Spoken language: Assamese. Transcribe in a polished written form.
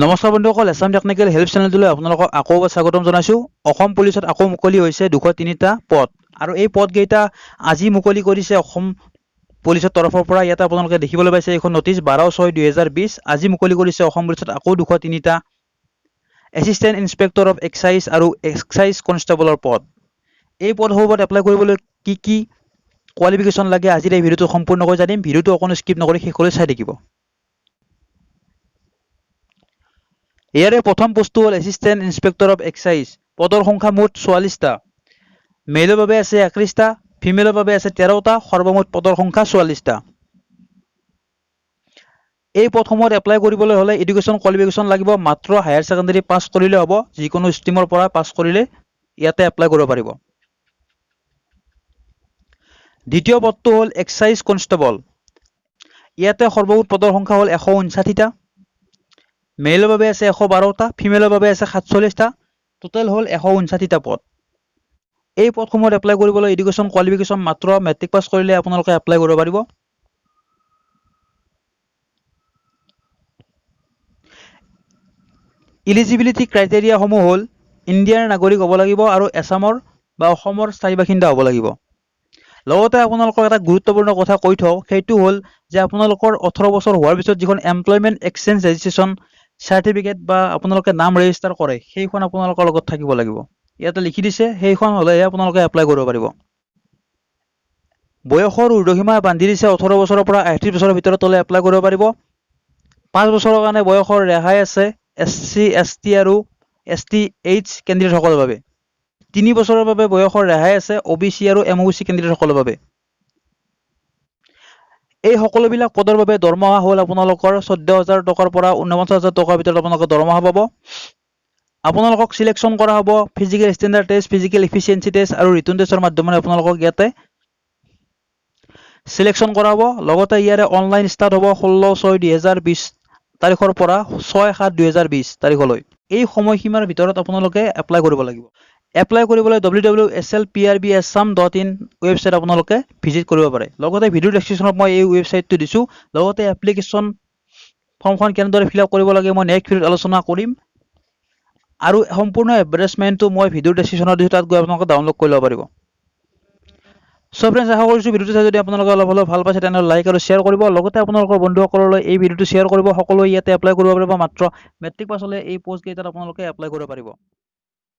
নমস্কাৰ বন্ধুসকল, আসাম টেকনিকেল হেল্প চেনেলটোলৈ আপোনালোকক আকৌ স্বাগতম জনাইছোঁ। অসম পুলিচত আকৌ মুকলি হৈছে 203টা পদ আৰু এই পদকেইটা আজি মুকলি কৰিছে অসম পুলিচৰ তৰফৰ পৰা। ইয়াতে আপোনালোকে দেখিবলৈ পাইছে এইখন নটিচ 12/6/2020 আজি মুকলি কৰিছে অসম পুলিচত আকৌ 203টা এছিষ্টেণ্ট ইন্সপেক্টৰ অফ এক্সাইজ আৰু এক্সাইজ কনষ্টেবলৰ পদ। এই পদসমূহত এপ্লাই কৰিবলৈ কি কোৱালিফিকেশ্যন লাগে আজিৰ এই ভিডিঅ'টো সম্পূৰ্ণকৈ জানিম। ভিডিঅ'টো অকণো স্কিপ নকৰি শেষলৈ চাই থাকিব। ইয়াৰে প্ৰথম পোষ্টটো হ'ল এছিষ্টেণ্ট ইন্সপেক্টৰ অফ এক্সাইজ। পদৰ সংখ্যা মুঠ 44টা। মেলৰ বাবে আছে 31টা, ফিমেলৰ বাবে আছে 13টা, সৰ্বমুঠ পদৰ সংখ্যা 44টা। এই পদসমূহত এপ্লাই কৰিবলৈ হ'লে এডুকেশ্যন কোৱালিফিকেশ্যন লাগিব। মাত্ৰ হায়াৰ ছেকেণ্ডাৰী পাছ কৰিলে হ'ব। যিকোনো ষ্ট্ৰীমৰ পৰা পাছ কৰিলে ইয়াতে এপ্লাই কৰিব পাৰিব। দ্বিতীয় পদটো হ'ল এক্সাইজ কনষ্টেবল। ইয়াতে সৰ্বমুঠ পদৰ সংখ্যা হ'ল 159টা। মেলৰ বাবে আছে 112টা, ফিমেলৰ বাবে আছে 47টা, টোটেল হ'ল 159টা পদ। এই পদসমূহত এপ্লাই কৰিবলৈ এডুকেশ্যন কোৱালিফিকেশ্যন মাত্ৰ মেট্ৰিক পাছ কৰিলে আপোনালোকে এপ্লাই কৰিব পাৰিব। ইলিজিবিলিটি ক্ৰাইটেৰিয়াসমূহ হ'ল ইণ্ডিয়াৰ নাগৰিক হ'ব লাগিব আৰু আসামৰ বা অসমৰ স্থায়ী বাসিন্দা হ'ব লাগিব। লগতে আপোনালোকৰ এটা গুৰুত্বপূৰ্ণ কথা কৈ থওঁ, সেইটো হ'ল যে আপোনালোকৰ 18 বছৰ হোৱাৰ পিছত যিখন এমপ্লয়মেণ্ট এক্সচেঞ্জ ৰেজিষ্ট্ৰেশ্যন চাৰ্টিফিকেট বা আপোনালোকে নাম ৰেজিষ্টাৰ কৰে সেইখন আপোনালোকৰ লগত থাকিব লাগিব। ইয়াতে লিখি দিছে, সেইখন হ'লেহে আপোনালোকে এপ্লাই কৰিব পাৰিব। বয়সৰ ঊৰ্ধ্বসীমা বান্ধি দিছে 18 বছৰৰ পৰা 38 বছৰৰ ভিতৰত হ'লে এপ্লাই কৰিব পাৰিব। 5 বছৰৰ কাৰণে বয়সৰ ৰেহাই আছে SC ST আৰু ST H কেণ্ডিডেটসকলৰ বাবে। 3 বছৰৰ বাবে বয়সৰ ৰেহাই আছে OBC আৰু MOBC কেণ্ডিডেটসকলৰ বাবে। এই সকলোবিলাক পদৰ বাবে দৰমহা হ'ল আপোনালোকৰ 14,000 টকাৰ পৰা 49,000 টকাৰ ভিতৰত আপোনালোকে দৰমহা পাব। আপোনালোকক চিলেকশ্যন কৰা হ'ব physical standard test, physical efficiency test আৰু ৰিটন টেষ্টৰ মাধ্যমেৰে আপোনালোকক ইয়াতে চিলেকশ্যন কৰা হ'ব। লগতে ইয়াৰে অনলাইন ষ্টাৰ্ট হ'ব 16/6/2020 তাৰিখৰ পৰা 6/7/2020 তাৰিখলৈ। এই সময়সীমাৰ ভিতৰত আপোনালোকে এপ্লাই কৰিব লাগিব। এপ্লাই কৰিবলৈ www.slprbassam.in ৱেবছাইট আপোনালোকে ভিজিট কৰিব পাৰে। লগতে ভিডিঅ' ডেছক্ৰিপশ্যনত মই এই ৱেবছাইটটো দিছোঁ। লগতে এপ্লিকেশ্যন ফৰ্মখন কেনেদৰে ফিল আপ কৰিব লাগে মই নেক্সট ভিডিঅ'ত আলোচনা কৰিম আৰু সম্পূৰ্ণ এডভাৰটাইজমেণ্টটো মই ভিডিঅ' ডেছক্ৰিপশ্যনত দিছোঁ, তাত গৈ আপোনালোকে ডাউনলোড কৰি ল'ব পাৰিব। সো ফ্ৰেণ্ডছ, আশা কৰিছোঁ ভিডিঅ'টো চাই যদি আপোনালোকে অলপ হ'লেও ভাল পাইছে তেনেহ'লে লাইক আৰু শ্বেয়াৰ কৰিব। লগতে আপোনালোকৰ বন্ধুসকললৈ এই ভিডিঅ'টো শ্বেয়াৰ কৰিব। সকলোৱে ইয়াতে এপ্লাই কৰিব পাৰিব। মাত্ৰ মেট্ৰিক পাছ হ'লে এই পষ্টকেইটাত আপোনালোকে এপ্লাই কৰিব পাৰিব।